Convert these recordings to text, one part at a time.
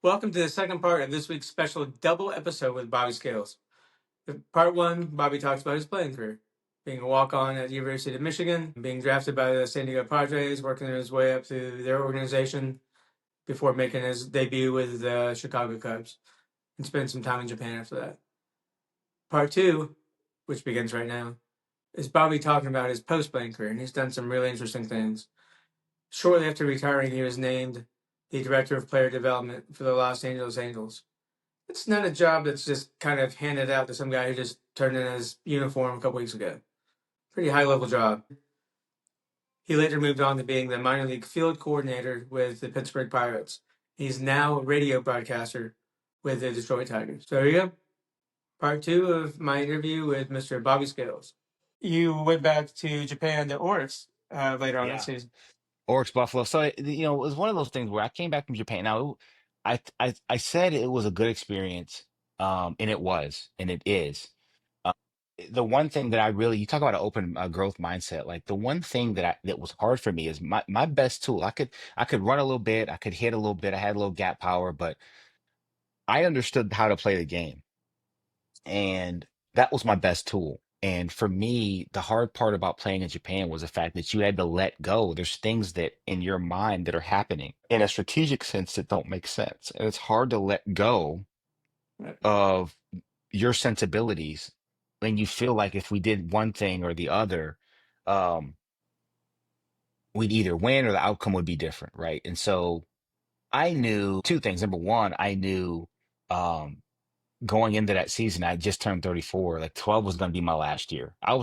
Welcome to the second part of this week's special double episode with Bobby Scales. In part one, Bobby talks about his playing career, being a walk-on at the University of Michigan, being drafted by the San Diego Padres, working his way up to their organization before making his debut with the Chicago Cubs, and spent some time in Japan after that. Part two, which begins right now, is Bobby talking about his post-playing career, and he's done some really interesting things. Shortly after retiring, he was named the Director of Player Development for the Los Angeles Angels. It's not a job that's just kind of handed out to some guy who just turned in his uniform a couple weeks ago. Pretty high-level job. He later moved on to being the minor league field coordinator with the Pittsburgh Pirates. He's now a radio broadcaster with the Detroit Tigers. So here you go. Part two of my interview with Mr. Bobby Scales. You went back to Japan to Oris later on that Yeah, season. Oryx Buffalo. So it was one of those things where I came back from Japan. Now, I said it was a good experience, and it was, and it is. Uh, the one thing that I really, you talk about an open growth mindset. Like the one thing that was hard for me is my best tool. I could run a little bit, I could hit a little bit, I had a little gap power, but I understood how to play the game, and that was my best tool. And for me, the hard part about playing in Japan was the fact that you had to let go. There's things that in your mind that are happening in a strategic sense that don't make sense. And it's hard to let go Right. of your sensibilities when you feel like if we did one thing or the other, um, we'd either win or the outcome would be different, right? And so I knew two things. Number one, I knew um, going into that season, I just turned 34. Like 12 was going to be my last year. I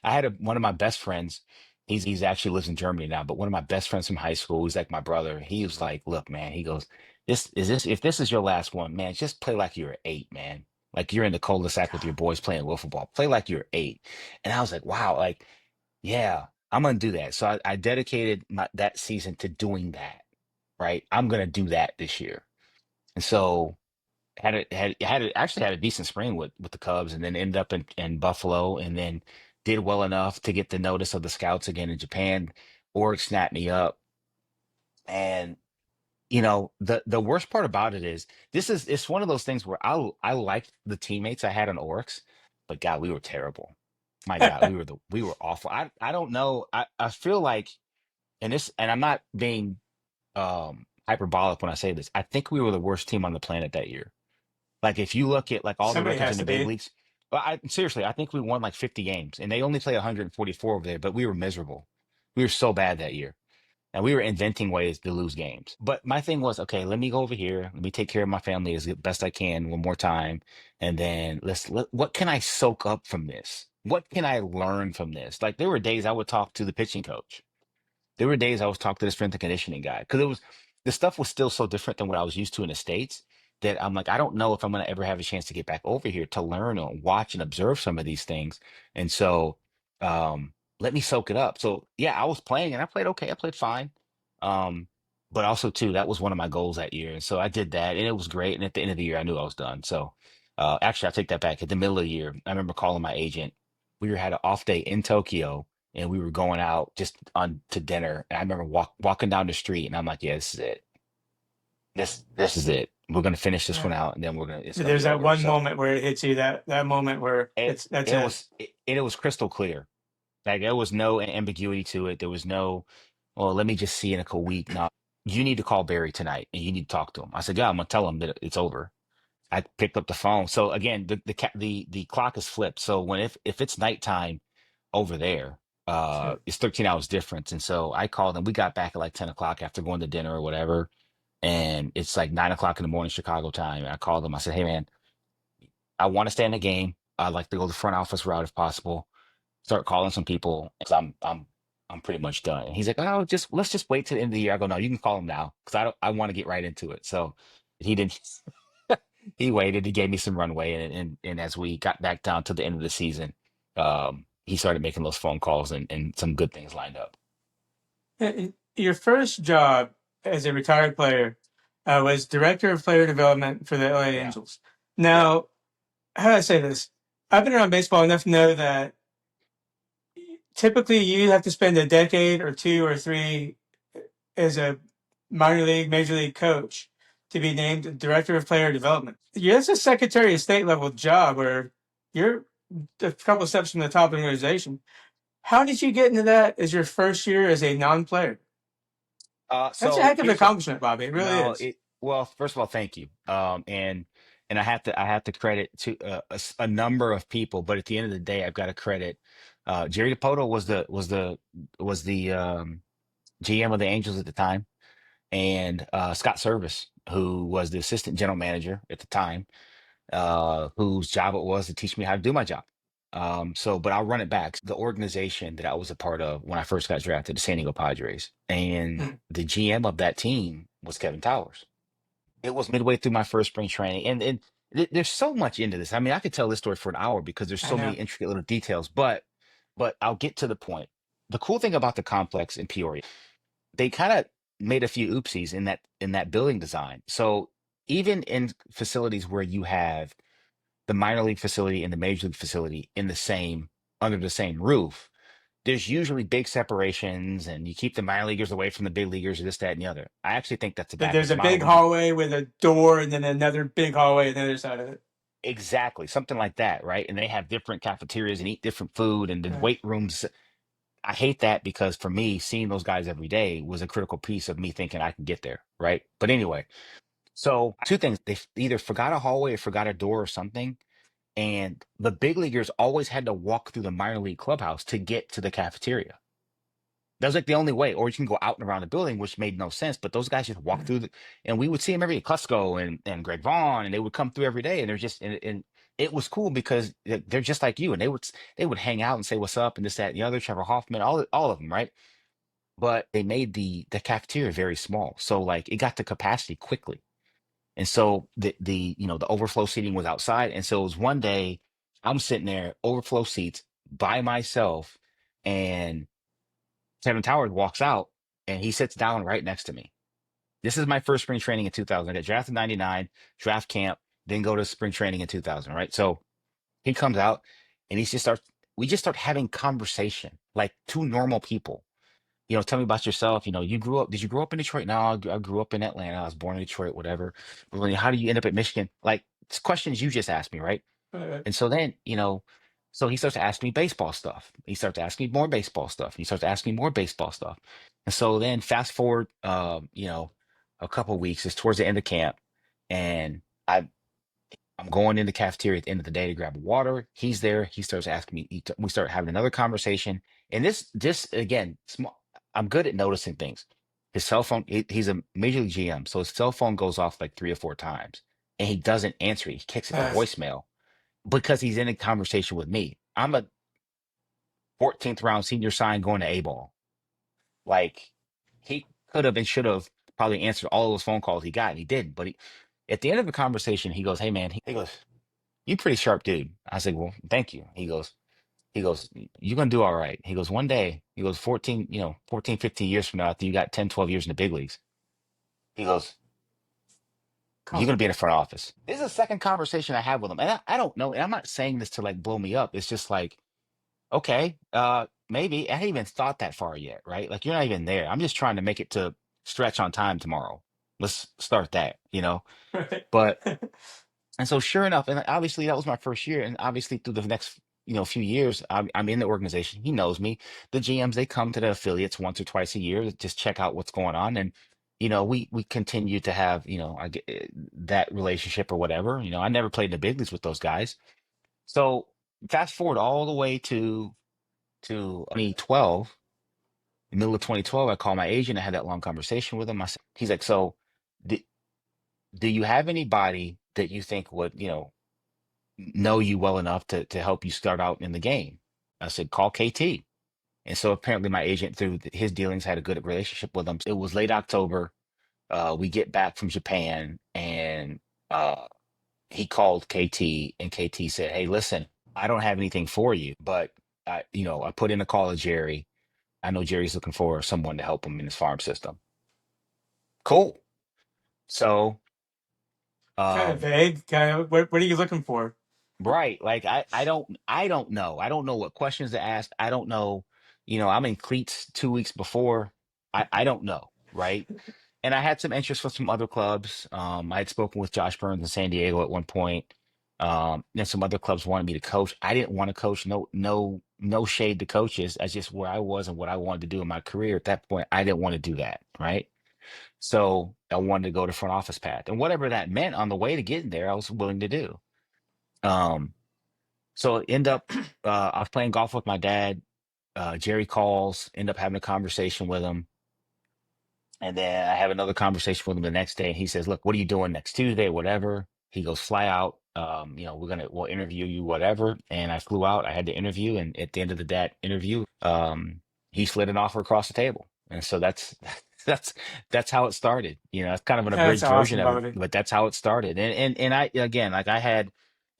had one of my best friends. He's actually lives in Germany now, but one of my best friends from high school, he's like my brother. He was like, look, man, he goes, if this is your last one, man, just play like you're 8, man. Like you're in the cul-de-sac with your boys playing wiffle ball. Play like you're 8. And I was like, wow, like, yeah, I'm gonna do that. So I dedicated that season to doing that, right? I'm gonna do that this year. And so actually had a decent spring with the Cubs, and then ended up in Buffalo, and then did well enough to get the notice of the scouts again in Japan. Org snapped me up, and the worst part about it is it's one of those things where I liked the teammates I had on Oryx, but God, we were terrible. My God, we were awful. I don't know. I feel like, and I'm not being hyperbolic when I say this. I think we were the worst team on the planet that year. Like if you look at like all the Somebody records has in to the big be. leagues, well, seriously, I think we won like 50 games, and they only played 144 over there, but we were miserable. We were so bad that year, and we were inventing ways to lose games. But my thing was, okay, let me go over here, let me take care of my family as best I can one more time, and then what can I soak up from this? What can I learn from this? Like there were days I would talk to the pitching coach. There were days I was talking to the strength and conditioning guy because the stuff was still so different than what I was used to in the States that I'm like, I don't know if I'm going to ever have a chance to get back over here to learn or watch and observe some of these things. And so let me soak it up. So yeah, I was playing and I played okay. I played fine. Um, but also too, that was one of my goals that year. And so I did that and it was great. And at the end of the year, I knew I was done. So actually, I take that back. At the middle of the year, I remember calling my agent. We had an off day in Tokyo and we were going out just on to dinner. And I remember walking down the street, and I'm like, "Yeah, this is it. This is it. We're gonna finish this Yeah. one out, and then it's gonna There's be that over." one So moment where it hits you, that moment where that's it. it was crystal clear. Like there was no ambiguity to it. There was no, well, let me just see in a week. No, you need to call Barry tonight, and you need to talk to him. I said, "Yeah, I'm gonna tell him that it's over." I picked up the phone. So again, the clock is flipped. So if it's nighttime over there, Sure. it's 13 hours difference. And so I called them. We got back at like 10 o'clock after going to dinner or whatever. And it's like 9 o'clock in the morning, Chicago time. And I called them. I said, "Hey man, I want to stay in the game. I'd like to go the front office route if possible. Start calling some people. 'Cause I'm pretty much done." And he's like, "Oh, let's just wait till the end of the year." I go, "No, you can call him now because I want to get right into it." So he didn't. He waited. He gave me some runway, and as we got back down to the end of the season, he started making those phone calls, and some good things lined up. Your first job as a retired player was director of player development for the LA Yeah, Angels. yeah, Now, how do I say this? I've been around baseball enough to know that typically you have to spend a decade or two or three as a minor league, major league coach to be named director of player development. Yeah, that's a Secretary of State level job where you're a couple steps from the top of the organization. How did you get into that as your first year as a non-player? That's a So heck of an here's what accomplishment, Bobby. It really no is. it well, first of all, thank you. And I have to credit to a number of people, but at the end of the day, I've got to credit Jerry DePoto was the GM of the Angels at the time, and Scott Service, who was the assistant general manager at the time, whose job it was to teach me how to do my job. But I'll run it back. The organization that I was a part of when I first got drafted, the San Diego Padres, and the GM of that team was Kevin Towers. It was midway through my first spring training, and there's so much into this. I mean, I could tell this story for an hour because there's I so many know. intricate little details. But I'll get to the point. The cool thing about the complex in Peoria, they kind of made a few oopsies in that building design. So even in facilities where you have the minor league facility and the major league facility in the same under the same roof, there's usually big separations and you keep the minor leaguers away from the big leaguers or this, that, and the other. I actually think that's a There's backwards a model. big hallway with a door and then another big hallway on the other side of it. Exactly, something like that, right? And they have different cafeterias and eat different food and the Uh, weight rooms. I hate that because for me, seeing those guys every day was a critical piece of me thinking I can get there, right? But anyway, so two things. They either forgot a hallway or forgot a door or something. And the big leaguers always had to walk through the minor league clubhouse to get to the cafeteria. That was like the only way, or you can go out and around the building, which made no sense. But those guys just walk through and we would see them every day, Clusko and Greg Vaughn, and they would come through every day, and they're just and it was cool because they're just like you, and they would hang out and say what's up and this, that, and the other. Trevor Hoffman, all of them, right? But they made the cafeteria very small, so like it got to capacity quickly, and so the overflow seating was outside, and so it was one day I'm sitting there overflow seats by myself, and Kevin Towers walks out and he sits down right next to me. This is my first spring training in 2000. I got drafted in 99, draft camp, then go to spring training in 2000, right? So he comes out and we just start having conversation like two normal people. Tell me about yourself. Did you grow up in Detroit? No, I grew up in Atlanta. I was born in Detroit, whatever. But how do you end up at Michigan? Like, it's questions you just asked me, right? uh, And so then, so he starts asking me baseball stuff. He starts asking me more baseball stuff. He starts asking me more baseball stuff. And so then fast forward, a couple weeks, it's towards the end of camp, and I'm going in the cafeteria at the end of the day to grab water. He's there. He starts asking me. We start having another conversation. And this again, small. I'm good at noticing things. His cell phone. He's a major league GM, so his cell phone goes off like 3 or 4 times, and he doesn't answer it. He kicks it to uh, voicemail because he's in a conversation with me. I'm a 14th round senior sign going to A ball. Like he could have and should have probably answered all those phone calls he got, and he didn't. But at the end of the conversation, he goes, "Hey man," he goes, "You pretty sharp dude." I said, "Well, thank you." He goes, "You're gonna do all right." He goes, "One day," he goes, 14, 15 years from now, after you got 10, 12 years in the big leagues, he goes, "You're gonna be in the front office." This is the second conversation I have with him. And I don't know, and I'm not saying this to like blow me up. It's just like, okay, maybe. I haven't even thought that far yet, right? Like you're not even there. I'm just trying to make it to stretch on time tomorrow. Let's start that. right. But and so sure enough, and obviously that was my first year, and obviously through the next few years, I'm in the organization. He knows me. The GMs, they come to the affiliates once or twice a year to just check out what's going on, and we continue to have I get that relationship or whatever. I never played in the big leagues with those guys. So fast forward all the way to 2012, the middle of 2012, I call my agent. I had that long conversation with him. He's like, "So, do, do you have anybody that you think would know you well enough to help you start out in the game?" I said, "Call KT." And so apparently my agent, through his dealings, had a good relationship with him. It was late October. We get back from Japan, and he called KT, and KT said, "Hey, listen, I don't have anything for you, but I put in a call to Jerry. I know Jerry's looking for someone to help him in his farm system." Cool. So, Kind of um, vague. Kind of. What are you looking for? right. Like I don't know. I don't know what questions to ask. I don't know. I'm in cleats 2 weeks before. I don't know. Right. and I had some interest from some other clubs. I had spoken with Josh Burns in San Diego at one point. And some other clubs wanted me to coach. I didn't want to coach. No, no shade to coaches. That's just where I was and what I wanted to do in my career at that point. I didn't want to do that, right? So I wanted to go to front office path, and whatever that meant on the way to getting there, I was willing to do. Um, so end up, I was playing golf with my dad. Jerry calls, end up having a conversation with him. And then I have another conversation with him the next day. And he says, "Look, what are you doing next Tuesday? Whatever." He goes, "Fly out. We'll interview you, whatever." And I flew out. I had to interview. And at the end of that interview, he slid an offer across the table. And so that's that's how it started. It's kind of an That's abridged version awesome, of it, Bobby. but that's how it started. And I, again, like I had,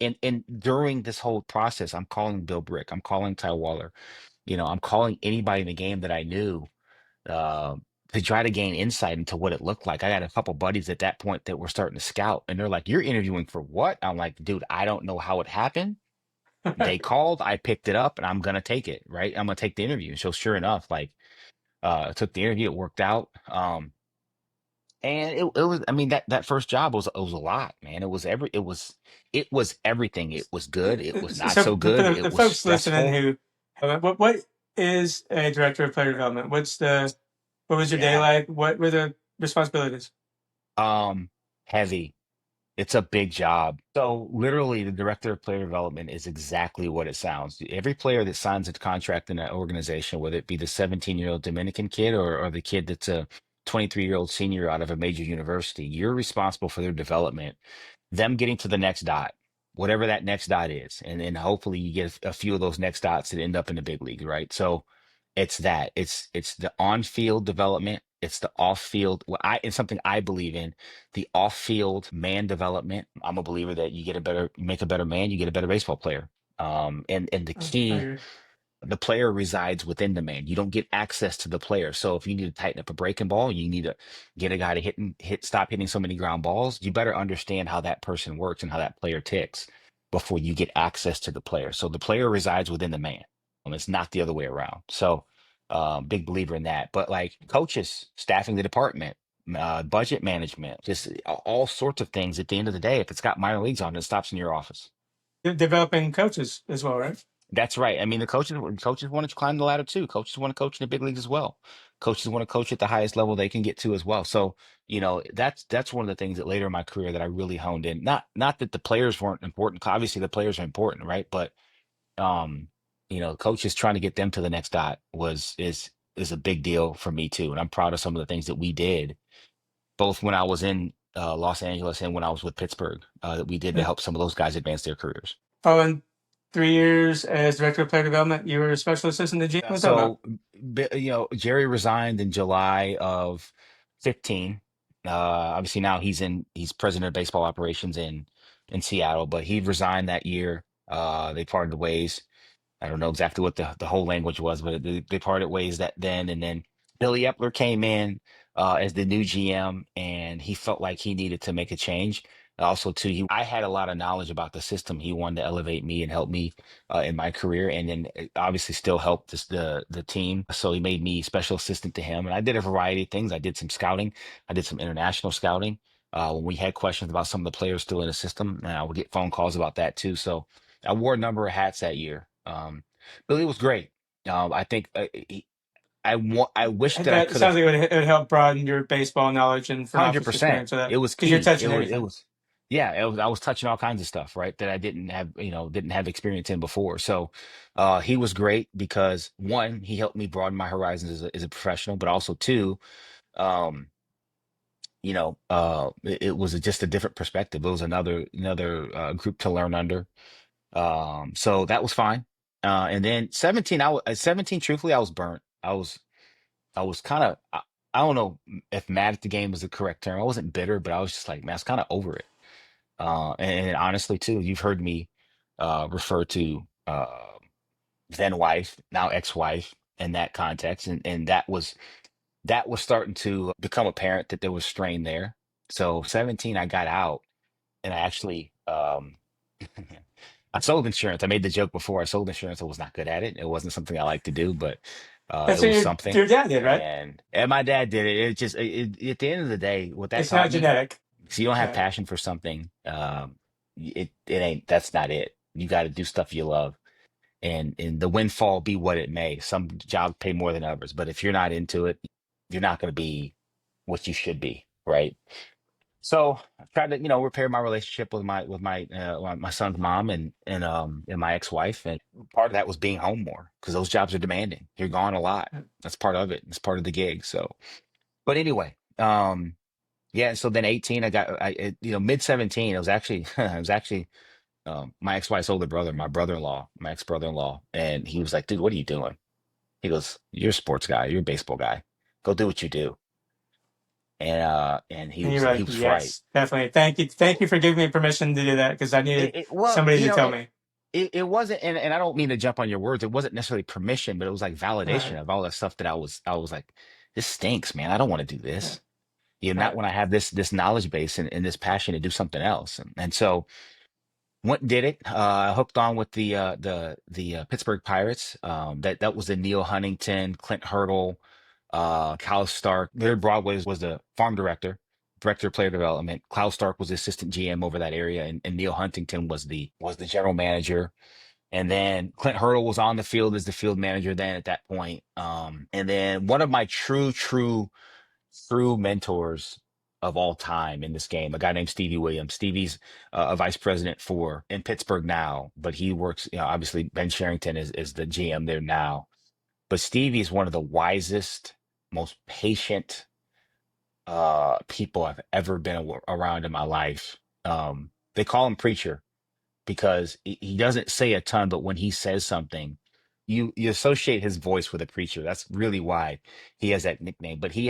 and during this whole process, I'm calling Bill Brick, I'm calling Ty Waller, I'm calling anybody in the game that I knew, uh, to try to gain insight into what it looked like. I had a couple buddies at that point that were starting to scout, and they're like, "You're interviewing for what?" I'm like, "Dude, I don't know how it happened. They called, I picked it up, and I'm gonna take it, right? I'm gonna take the interview." So sure enough, like, I took the interview, it worked out. And it was, I mean, that first job was a lot, man. It was everything. It was good. It was not So so for good. the It was folks listening stressful. who, what is a director of player development? What was your day Yeah. like? What were the responsibilities? Um, Heavy. It's a big job. So literally, the director of player development is exactly what it sounds. Every player that signs a contract in that organization, whether it be the 17-year-old Dominican kid or the kid that's a 23-year-old senior out of a major university, you're responsible for their development, them getting to the next dot, whatever that next dot is. And then hopefully you get a few of those next dots that end up in the big league, right? So it's that. It's the on-field development. It's the off-field. It's something I believe in, the off-field man development. I'm a believer that you make a better man, you get a better baseball player. And the I key, agree. the player resides within the man. You don't get access to the player. So if you need to tighten up a breaking ball, you need to get a guy to stop hitting so many ground balls. You better understand how that person works and how that player ticks before you get access to the player. So the player resides within the man. It's not the other way around. So big believer in that. But like coaches, staffing the department, budget management, just all sorts of things. At the end of the day, if it's got minor leagues on it, it stops in your office. Developing coaches as well, right? That's right. I mean, the coaches want to climb the ladder too. Coaches want to coach in the big leagues as well. Coaches want to coach at the highest level they can get to as well. So, that's one of the things that later in my career that I really honed in. Not that the players weren't important. Obviously, the players are important, right? But um, coaches trying to get them to the next dot is a big deal for me too. And I'm proud of some of the things that we did, both when I was in Los Angeles and when I was with Pittsburgh, that we did to Yeah. help some of those guys advance their careers. Oh, and 3 years as director of player development, you were a special assistant to Gene. Yeah, What's that about? so, Jerry resigned in July of 15. Obviously now he's president of baseball operations in Seattle, but he resigned that year. They parted ways. I don't know exactly what the whole language was, but they parted ways that then. And then Billy Epler came in as the new GM, and he felt like he needed to make a change. Also, too, I had a lot of knowledge about the system. He wanted to elevate me and help me in my career, and then obviously still help the team. So he made me special assistant to him, and I did a variety of things. I did some scouting. I did some international scouting. When we had questions about some of the players still in the system, and I would get phone calls about that too. So I wore a number of hats that year. Billy was great. I think I wish that I That could sounds have like it would help broaden your baseball knowledge and front office 100%. experience. So that It was because you're key. touching everything. Yeah, I was touching all kinds of stuff, right? That I didn't have experience in before. So, he was great because one, he helped me broaden my horizons as a professional, but also two, um, it was just a different perspective. It was another group to learn under. So that was fine. And then 17, at 17, truthfully, I was burnt. I was kind of, I don't know if mad at the game is the correct term. I wasn't bitter, but I was just like, man, I was kind of over it. And honestly, too, you've heard me refer to then wife, now ex-wife in that context. And that was starting to become apparent that there was strain there. So 17, I got out and I actually, I sold insurance. I made the joke before. I sold insurance. I was not good at it. It wasn't something I like to do, but That's It what was something. your dad did, right? And my dad did it. It just at the end of the day, what that It's not taught me, genetic. if you don't have Yeah. passion for something, it ain't, that's not it. You got to do stuff you love, and the windfall be what it may. Some jobs pay more than others, but if you're not into it, you're not going to be what you should be, right? So I tried to, repair my relationship with my son's mom and my ex-wife, and part of that was being home more because those jobs are demanding. You're gone a lot. That's part of it. It's part of the gig. So, but anyway, yeah. So then 18, mid 17, it was actually it was actually my ex-wife's older brother, my brother-in-law, my ex-brother-in-law, and he was like, "Dude, what are you doing?" He goes, "You're a sports guy. You're a baseball guy. Go do what you do." And he And was you're he like, was right. yes, definitely. Thank you for giving me permission to do that because I needed Well, somebody to tell me. it wasn't, and I don't mean to jump on your words. It wasn't necessarily permission, but it was like Right, validation of all the stuff that I was like, this stinks, man. I don't want to do right, this. Not right. when I have this knowledge base and this passion to do something else. And so went and did it. Hooked on with the Pittsburgh Pirates. That was the Neil Huntington, Clint Hurdle, Kyle Stark. Larry Broadway was the farm director of player development. Kyle Stark was the assistant GM over that area, and Neil Huntington was the general manager. And then Clint Hurdle was on the field as the field manager then at that point. And then one of my true mentors of all time in this game, a guy named Stevie Williams. Stevie's a vice president for in Pittsburgh now, but he works, obviously Ben Sherrington is the GM there now. But Stevie is one of the wisest, most patient people I've ever been around in my life. They call him preacher because he doesn't say a ton, but when he says something, you associate his voice with a preacher. That's really why he has that nickname. But he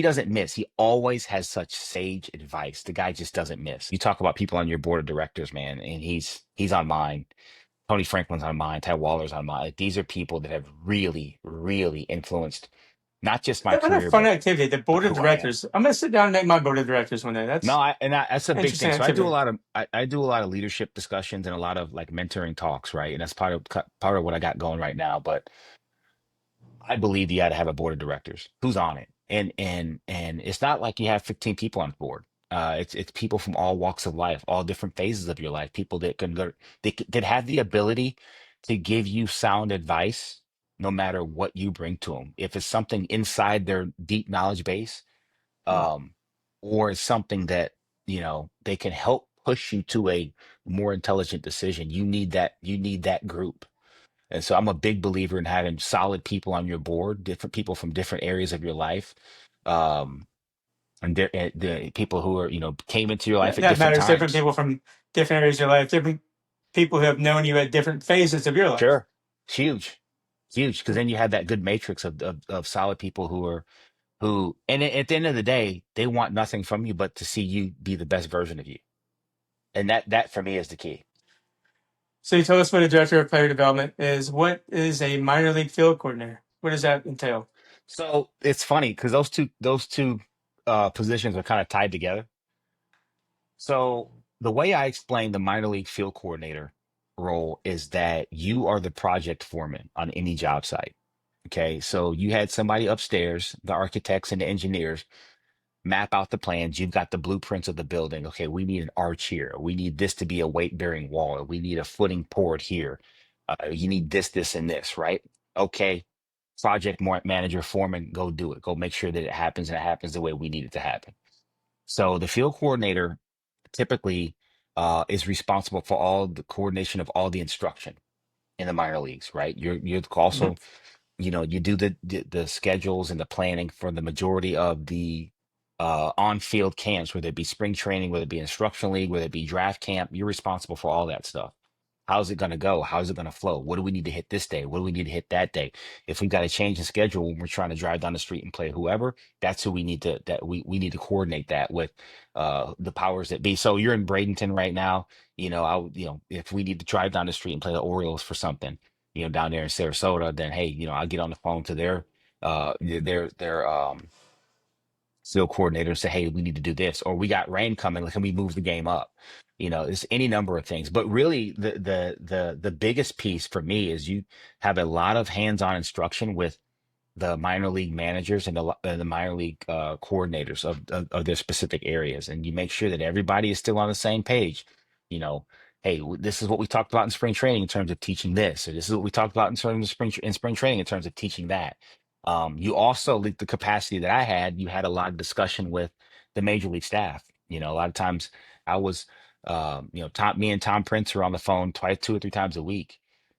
doesn't miss. He always has such sage advice. The guy just doesn't miss. You talk about people on your board of directors, man, and he's on mine. Tony Franklin's on mine. Ty Waller's on mine. Like, these are people that have really, really influenced not just my What a career, fun but activity. The board of who I am. directors. I'm going to sit down and make my board of directors one day. No, That's that's a big interesting thing. So I do a activity. lot of I do a lot of leadership discussions and a lot of like mentoring talks, right? And that's part of what I got going right now. But I believe you got to have a board of directors who's on it, and it's not like you have 15 people on the board. It's people from all walks of life, all different phases of your life, people that can go, that have the ability to give you sound advice, no matter what you bring to them. If it's something inside their deep knowledge base, um, or it's something that they can help push you to a more intelligent decision. You need that group. And so I'm a big believer in having solid people on your board, different people from different areas of your life, um, and the people who are came into your life at That different matters. Different times. people from different areas of your life, different people who have known you at different phases of your life. Sure, huge, huge, because then you have that good matrix of solid people and at the end of the day, they want nothing from you but to see you be the best version of you. And that for me is the key. So you told us what a director of player development is. What is a minor league field coordinator? What does that entail? So it's funny because those two positions are kind of tied together. So the way I explain the minor league field coordinator role is that you are the project foreman on any job site. Okay, so you had somebody upstairs, the architects and the engineers, map out the plans. You've got the blueprints of the building. Okay, we need an arch here. We need this to be a weight bearing wall. We need a footing poured here. You need this, and this, right? Okay, manager, foreman, go do it. Go make sure that it happens and it happens the way we need it to happen. So the field coordinator typically is responsible for all the coordination of all the instruction in the minor leagues, right? You're Mhm. also, you do the schedules and the planning for the majority of the on-field camps, whether it be spring training, whether it be instructional league, whether it be draft camp. You're responsible for all that stuff. How's it going to go? How's it going to flow? What do we need to hit this day? What do we need to hit that day? If we've got to change the schedule when we're trying to drive down the street and play whoever, that's who we need to that we need to coordinate that with the powers that be. So you're in Bradenton right now. If we need to drive down the street and play the Orioles for something, down there in Sarasota, then hey, I'll get on the phone to their field coordinator and say, hey, we need to do this, or we got rain coming, like, can we move the game up? It's any number of things. But really, the biggest piece for me is you have a lot of hands-on instruction with the minor league managers and the minor league coordinators of their specific areas, and you make sure that everybody is still on the same page. You know, hey, this is what we talked about in spring training in terms of teaching this, or this is what we talked about in terms of spring training in terms of teaching that. You also, like the capacity that I had, you had a lot of discussion with the major league staff. A lot of times I was, me and Tom Prince were on the phone twice, 2 or 3 times a week.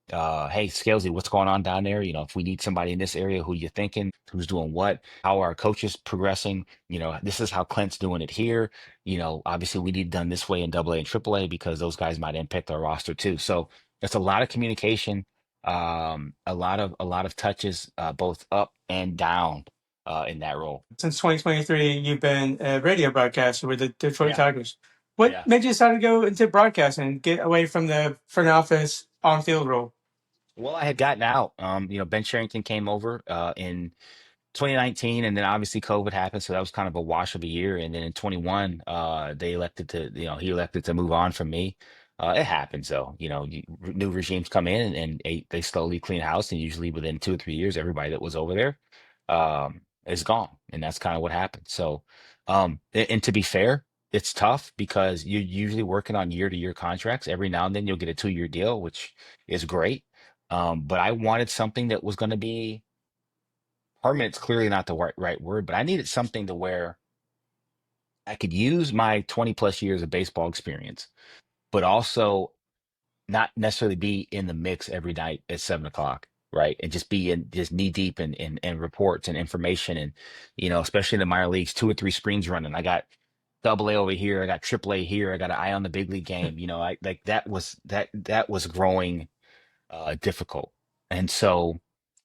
Hey, Scalesy, what's going on down there? If we need somebody in this area, who you thinking? Who's doing what? How are our coaches progressing? This is how Clint's doing it here. Obviously we need it done this way in AA and AAA because those guys might impact our roster too. So it's a lot of communication, a lot of touches, both up and down, in that role. Since 2023, you've been a radio broadcaster with the Detroit Yeah, Tigers. What yeah. made you decide to go into broadcasting, get away from the front office on-field role? Well, I had gotten out. Ben Sherrington came over in 2019, and then obviously COVID happened, so that was kind of a wash of a year. And then in 21, he elected to move on from me. It happens though. New regimes come in, and they slowly clean house, and usually within 2 or 3 years, everybody that was over there is gone, and that's kind of what happened. So, and to be fair, it's tough because you're usually working on year-to-year contracts. Every now and then you'll get a 2-year deal, which is great. But I wanted something that was going to be permanent's clearly not the right word, but I needed something to where I could use my 20 plus years of baseball experience, but also not necessarily be in the mix every night at 7 o'clock, right? And just be in just knee deep in reports and information, and especially in the minor leagues, 2 or 3 screens running. I got AA over here, I got AAA here, I got an eye on the big league game. I like that was growing difficult. And so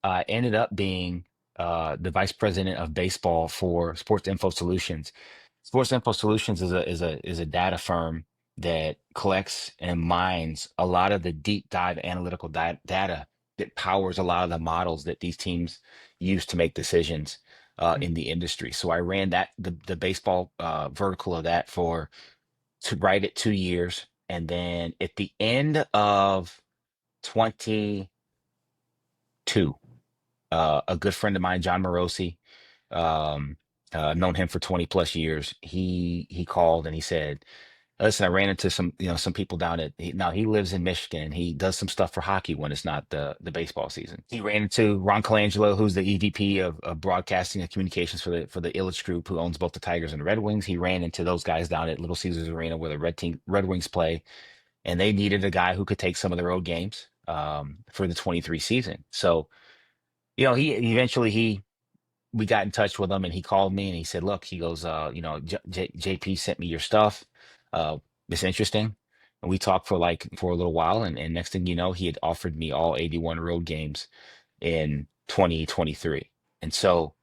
I ended up being the vice president of baseball for Sports Info Solutions. Sports Info Solutions is a data firm that collects and mines a lot of the deep dive analytical data that powers a lot of the models that these teams use to make decisions in the industry. So I ran the baseball vertical of that to write it 2 years, and then at the end of 22, a good friend of mine, John Morosi, um, known him for 20 plus years. He called and he said, "Listen, I ran into some people down now he lives in Michigan, and he does some stuff for hockey when it's not the baseball season. He ran into Ron Colangelo, who's the EVP of broadcasting and communications for the Illich Group, who owns both the Tigers and the Red Wings. He ran into those guys down at Little Caesars Arena where the Red Wings play, and they needed a guy who could take some of the road games for the 23 season. So, he eventually we got in touch with him, and he called me and he said, look, he goes, JP sent me your stuff. It's interesting. And we talked for a little while, and next thing you know, he had offered me all 81 road games in 2023. And so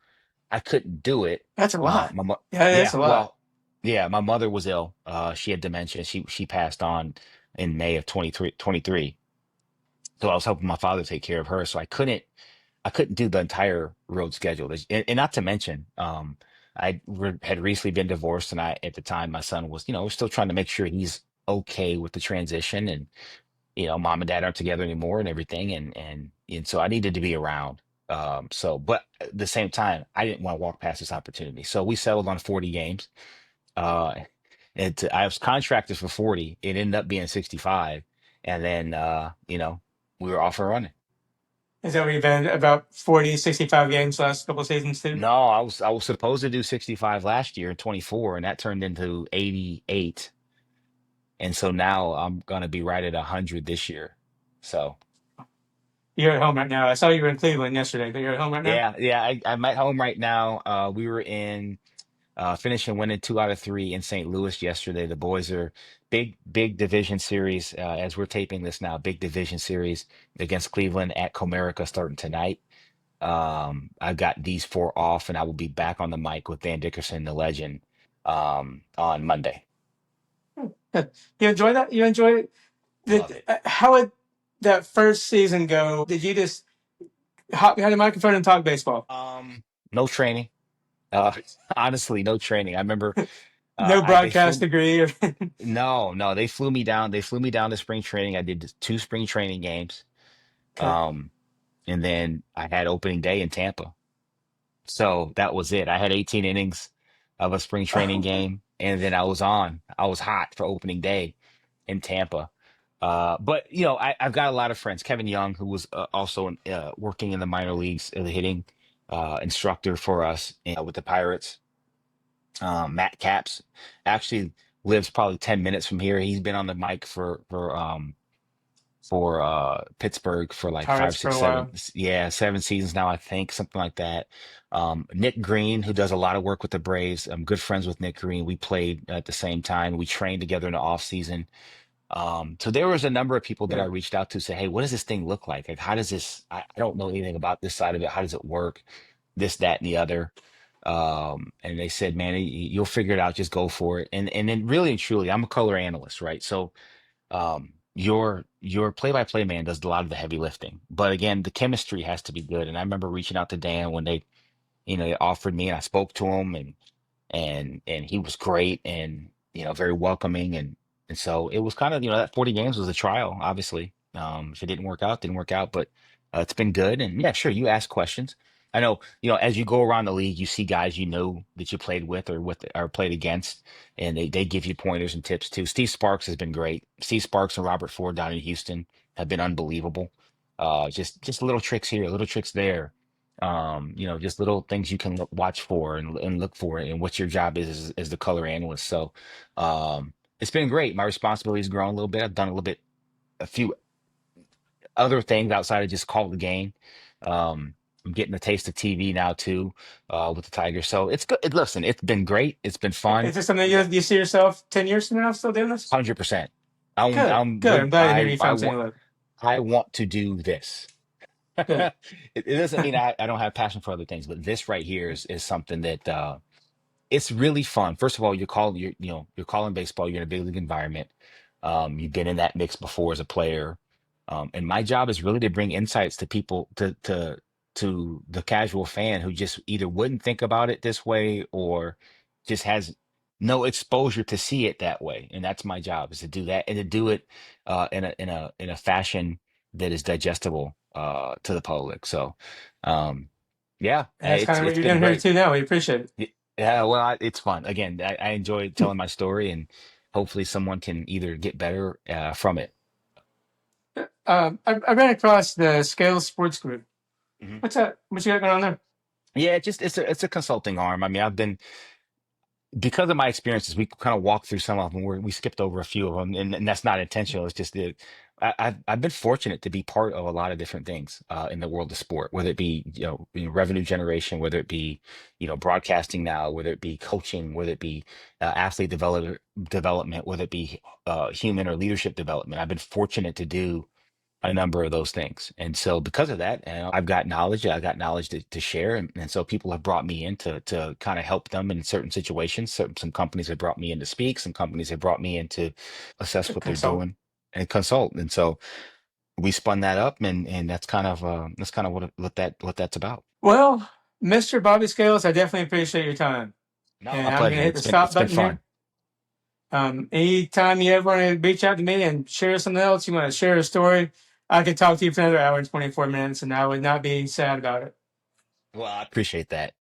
I couldn't do it. That's a lot. Yeah, that's Yeah, a lot. well, yeah, my mother was ill. She had dementia. She passed on in May of 23. So I was helping my father take care of her. So I couldn't do the entire road schedule. And not to mention, had recently been divorced, and at the time, my son was, we're still trying to make sure he's okay with the transition, and mom and dad aren't together anymore and everything, and so I needed to be around. But at the same time, I didn't want to walk past this opportunity. So we settled on 40 games. Uh, I was contracted for 40. It ended up being 65, and then we were off and running. Is that where you've been about 40, 65 games last couple of seasons too? No, I was supposed to do 65 last year in 24, and that turned into 88. And so now I'm gonna be right at 100 this year. So You're at home right now. I saw you were in Cleveland yesterday, but you're at home right now? yeah, I'm at home right now. We were finishing winning 2 out of 3 in St. Louis yesterday. The boys are big division series, as we're taping this now. Big division series against Cleveland at Comerica starting tonight. I've got these 4 off, and I will be back on the mic with Van Dickerson, the legend, on Monday. Good. You enjoy that? You enjoy Love it. how would that first season go? Did you just hop behind the microphone and talk baseball? No training. Uh, honestly, no training. I remember No I they broadcast flew degree. Or no, they flew me down. They flew me down to spring training. I did two spring training games. Okay. Um, and then I had opening day in Tampa. So that was it. I had 18 innings of a spring training Oh, game, and then I was on. I was hot for opening day in Tampa. But I've got a lot of friends. Kevin Young, who was also working in the minor leagues, the hitting instructor for us with the Pirates. Matt Caps actually lives probably 10 minutes from here. He's been on the mic for Pittsburgh for like five, Pirates for six, a seven, while. yeah, 7 seasons now, I think, something like that. Nick Green, who does a lot of work with the Braves. I'm good friends with Nick Green. We played at the same time. We trained together in the off season. So there was a number of people that I Yeah. reached out to say, hey, what does this thing look like? Like, how does this, I don't know anything about this side of it. How does it work? This, that, and the other. And they said, man, you'll figure it out. Just go for it. And then really and truly, I'm a color analyst, right? So your play-by-play man does a lot of the heavy lifting, but again, the chemistry has to be good. And I remember reaching out to Dan when they offered me, and I spoke to him, and he was great, and very welcoming, and so it was kind of, that 40 games was a trial, obviously. If it didn't work out, didn't work out, but it's been good. And yeah, sure, you ask questions. I know, as you go around the league, you see guys that you played with or played against, and they give you pointers and tips too. Steve Sparks has been great. Steve Sparks and Robert Ford down in Houston have been unbelievable. Just little tricks here, little tricks there, just little things you can watch for and look for, and what your job is as the color analyst. So it's been great. My responsibility's grown a little bit. I've done a few other things outside of just call the game. I'm getting a taste of TV now too, with the Tigers. So it's good. Listen, it's been great. It's been fun. Is this something you see yourself 10 years from now still doing this? 100%. I'm Good. I'm Good. we're I'm glad to hear you found something you love. I want to do this. Good. It doesn't mean I don't have passion for other things, but this right here is something that it's really fun. First of all, you're calling baseball. You're in a big league environment. You've been in that mix before as a player, and my job is really to bring insights to people, to the casual fan who just either wouldn't think about it this way, or just has no exposure to see it that way. And that's my job, is to do that, and to do it in a fashion that is digestible to the public. So, yeah, And that's kind of what it's you're been doing here great. too now. We appreciate it. Yeah, well, it's fun. Again, I enjoy telling my story, and hopefully someone can either get better from it. I ran across the Scales Sports Group. Mhm. What's that? What you got going on there? Yeah, it's a consulting arm. I mean, I've been, because of my experiences, we kind of walked through some of them. We skipped over a few of them, and that's not intentional. It's just that I've been fortunate to be part of a lot of different things in the world of sport, whether it be revenue generation, whether it be broadcasting now, whether it be coaching, whether it be development, whether it be human or leadership development. I've been fortunate to do a number of those things. And so because of that, I've got knowledge to share. And so people have brought me in to kind of help them in certain situations. So some companies have brought me in to speak, some companies have brought me in to assess what they're Consult. doing and consult. And so we spun that up, and that's kind of what that's about. Well, Mr. Bobby Scales, I definitely appreciate your time. No, my And I'm going to pleasure. hit the It's stop been button here. fun. Anytime you ever want to reach out to me and share something else, you want to share a story, I could talk to you for another hour and 24 minutes, and I would not be sad about it. Well, I appreciate that.